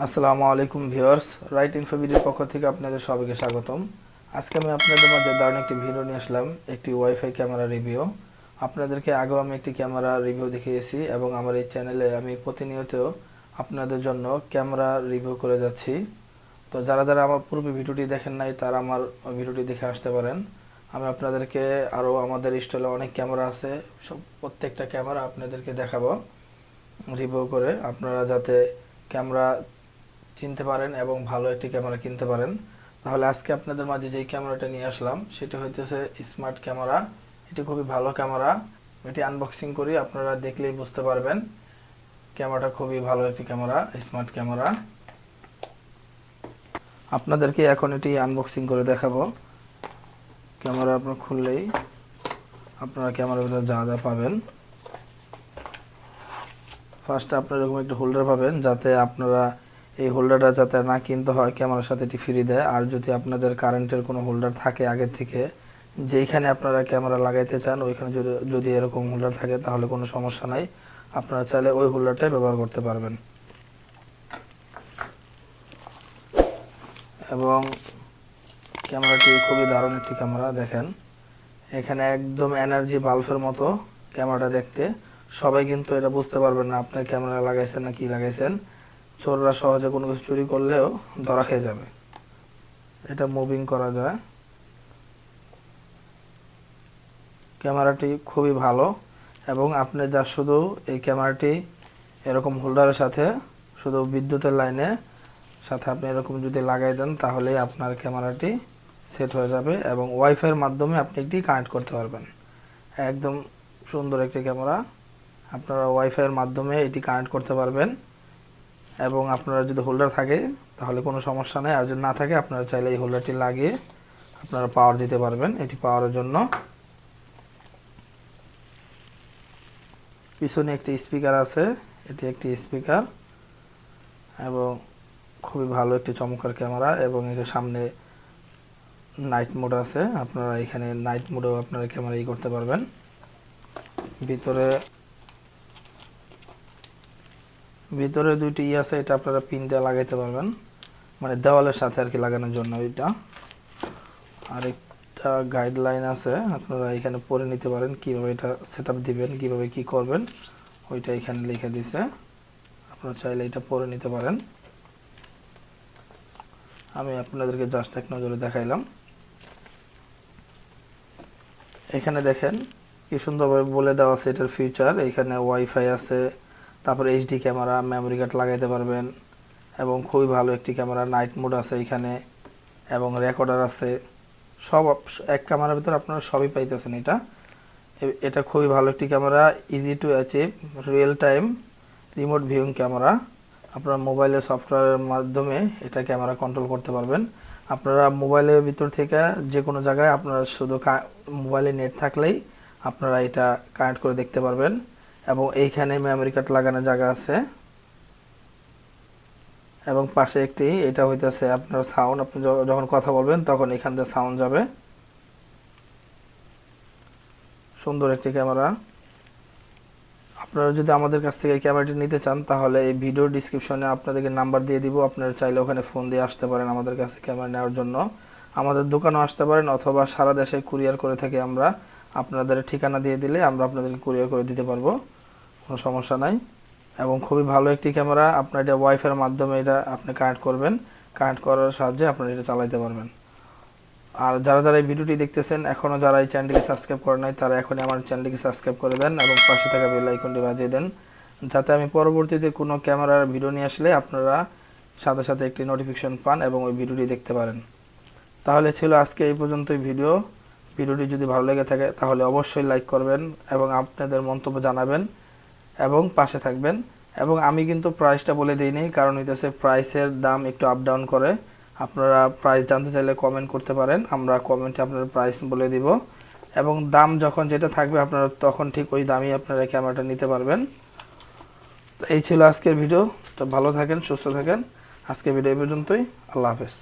আসসালামু আলাইকুম ভিউয়ার্স, রাইটিনফোবিডের পক্ষ থেকে আপনাদের সবাইকে স্বাগতম। আজকে আমি আপনাদের মাঝে দারুণ একটি ভিডিও নিয়ে আসলাম, একটি ওয়াইফাই ক্যামেরা রিভিউ। আপনাদেরকে আগেও আমি একটি ক্যামেরা রিভিউ দেখিয়েছি এবং আমার এই চ্যানেলে আমি প্রতিনিয়ত আপনাদের জন্য ক্যামেরা রিভিউ করে যাচ্ছি। তো যারা যারা আমার পূর্বে ভিডিওটি দেখেন নাই তারা আমার ভিডিওটি দেখে আসতে পারেন। আমি আপনাদেরকে আরও আমাদের স্টলে অনেক ক্যামেরা আছে, প্রত্যেকটা ক্যামেরা আপনাদেরকে দেখাবো রিভিউ করে, আপনারা যাতে ক্যামেরা চিনতে পারেন এবং ভালো একটি ক্যামেরা কিনতে পারেন। তাহলে আজকে আপনাদের মাঝে যেই ক্যামেরাটা নিয়ে আসলাম সেটি হইতেছে স্মার্ট ক্যামেরা। এটি খুবই ভালো ক্যামেরা। এটি আনবক্সিং করি, আপনারা দেখলেই বুঝতে পারবেন ক্যামেরাটা খুবই ভালো একটি ক্যামেরা, স্মার্ট ক্যামেরা। আপনাদেরকে এখন এটি আনবক্সিং করে দেখাবো। ক্যামেরা আপনার খুললেই আপনারা ক্যামেরার ভিতরে যা যা পাবেন। ফার্স্টে আপনারা এরকম একটা হোল্ডার পাবেন, যাতে আপনারা এই হোল্ডারটা যাতে না কিনতে হয়, ক্যামেরার সাথে এটি ফ্রি দেয়। আর যদি আপনাদের কারেন্টের কোনো হোল্ডার থাকে আগে থেকে, যেইখানে আপনারা ক্যামেরা লাগাইতে চান ওইখানে যদি এরকম হোল্ডার থাকে তাহলে কোনো সমস্যা নাই, আপনারা চাইলে ওই হোল্ডারটাই ব্যবহার করতে পারবেন। এবং ক্যামেরাটি খুবই দারুণ একটি ক্যামেরা। দেখেন এখানে একদম এনার্জি বাল্বের মতো ক্যামেরাটা দেখতে। সবাই কিন্তু এটা বুঝতে পারবেন না আপনার ক্যামেরা লাগাইছেন না কি লাগাইছেন। চোররা সহজে কোনো কিছু চুরি করলেও ধরা খেয়ে যাবে। এটা মুভিং করা যায়। ক্যামেরাটি খুবই ভালো এবং আপনি যা শুধু এই ক্যামেরাটি এরকম হোল্ডারের সাথে শুধু বিদ্যুতের লাইনে সাথে আপনি এরকম যদি লাগাই দেন তাহলেই আপনার ক্যামেরাটি সেট হয়ে যাবে এবং ওয়াইফাইয়ের মাধ্যমে আপনি এটি কানেক্ট করতে পারবেন। একদম সুন্দর একটি ক্যামেরা। আপনারা ওয়াইফাইয়ের মাধ্যমে এটি কানেক্ট করতে পারবেন এবং আপনারা যদি হোল্ডার থাকে তাহলে কোনো সমস্যা নেই, আর যদি না থাকে আপনারা চাইলে এই হোল্ডারটি লাগিয়ে আপনারা পাওয়ার দিতে পারবেন। এটি পাওয়ারের জন্য পিছনে একটি স্পিকার আছে, এটি একটি স্পিকার এবং খুবই ভালো একটি চমৎকার ক্যামেরা। এবং এর সামনে নাইট মোড আছে, আপনারা এখানে নাইট মোডেও আপনারা ক্যামেরা করতে পারবেন। ভিতরে দুইটি আছে, এটা আপনারা পিন দিয়ে লাগাইতে পারবেন, মানে দেওয়ালের সাথে আর কি লাগানোর জন্য এটা। আর একটা গাইডলাইন আছে, আপনারা এখানে পড়ে নিতে পারেন কিভাবে এটা সেটআপ দিবেন, কিভাবে কি করবেন, ওইটা এখানে লিখে দিছে। আপনারা চাইলে এটা পড়ে নিতে পারেন। আমি আপনাদেরকে জাস্ট এক নজরে দেখাইলাম। এখানে দেখেন কি সুন্দরভাবে বলে দেওয়া আছে এটার ফিচার। এখানে ওয়াইফাই আছে, তারপরে এইচডি ক্যামেরা, মেমোরি কার্ড লাগাইতে পারবেন এবং খুবই ভালো একটি ক্যামেরা। নাইট মোড আছে এখানে এবং রেকর্ডার আছে, সব এক ক্যামেরার ভিতরে আপনারা সবই পাইতেছেন। এটা খুবই ভালো একটি camera. Easy to achieve real time remote viewing camera. আপনারা মোবাইলের সফটওয়্যারের মাধ্যমে এটা ক্যামেরা কন্ট্রোল করতে পারবেন। আপনারা মোবাইলের ভিতর থেকে যে কোনো জায়গায় আপনারা শুধু মোবাইলে নেট থাকলেই আপনারা এটা কানেক্ট করে দেখতে পারবেন। এবং এইখানে মেমোরি কার্ড লাগানোর জায়গা আছে এবং পাশে একটি এটা হইতেছে আপনার সাউন্ড। আপনি যখন কথা বলবেন তখন এখান থেকে সাউন্ড যাবে। সুন্দর একটি ক্যামেরা। আপনারা যদি আমাদের কাছ থেকে এই ক্যামেরাটি নিতে চান তাহলে এই ভিডিও ডিসক্রিপশনে আপনাদেরকে নাম্বার দিয়ে দিব, আপনারা চাইলে ওখানে ফোন দিয়ে আসতে পারেন আমাদের কাছে ক্যামেরা নেওয়ার জন্য। আমাদের দোকানেও আসতে পারেন অথবা সারা দেশে কুরিয়ার করে থাকি আমরা। আপনাদের ঠিকানা দিয়ে দিলে আমরা আপনাদেরকে কুরিয়ার করে দিতে পারবো, কোনো সমস্যা নাই। এবং খুবই ভালো একটি ক্যামেরা। আপনার এটা ওয়াইফাইয়ের মাধ্যমে এটা আপনি কানেক্ট করবেন, কানেক্ট করার সাহায্যে আপনারা এটা চালাতে পারবেন। আর যারা যারা এই ভিডিওটি দেখতেছেন এখনও যারা এই চ্যানেলটিকে সাবস্ক্রাইব করে নাই তারা এখনই আমার চ্যানেলটিকে সাবস্ক্রাইব করে দেন এবং পাশে থাকা বেল আইকনটি বাজিয়ে দেন, যাতে আমি পরবর্তীতে কোনো ক্যামেরার ভিডিও নিয়ে আসলে আপনারা সাথে সাথে একটি নোটিফিকেশন পান এবং ওই ভিডিওটি দেখতে পারেন। তাহলে ছিল আজকে এই পর্যন্তই ভিডিওটি যদি ভালো লেগে থাকে তাহলে অবশ্যই লাইক করবেন এবং আপনাদের মন্তব্য জানাবেন এবং পাশে থাকবেন। এবং আমি কিন্তু প্রাইসটা বলে দিইনি, কারণ হইতেছে প্রাইসের দাম একটু আপ ডাউন করে। আপনারা প্রাইস জানতে চাইলে কমেন্ট করতে পারেন, আমরা কমেন্টে আপনার প্রাইস বলে দিব এবং দাম যখন যেটা থাকবে আপনারা তখন ঠিক ওই দামই আপনারা ক্যামেরাটা নিতে পারবেন। তো এই ছিল আজকের ভিডিও। তো ভালো থাকেন, সুস্থ থাকেন। আজকের ভিডিও এই পর্যন্তই। আল্লাহ হাফেজ।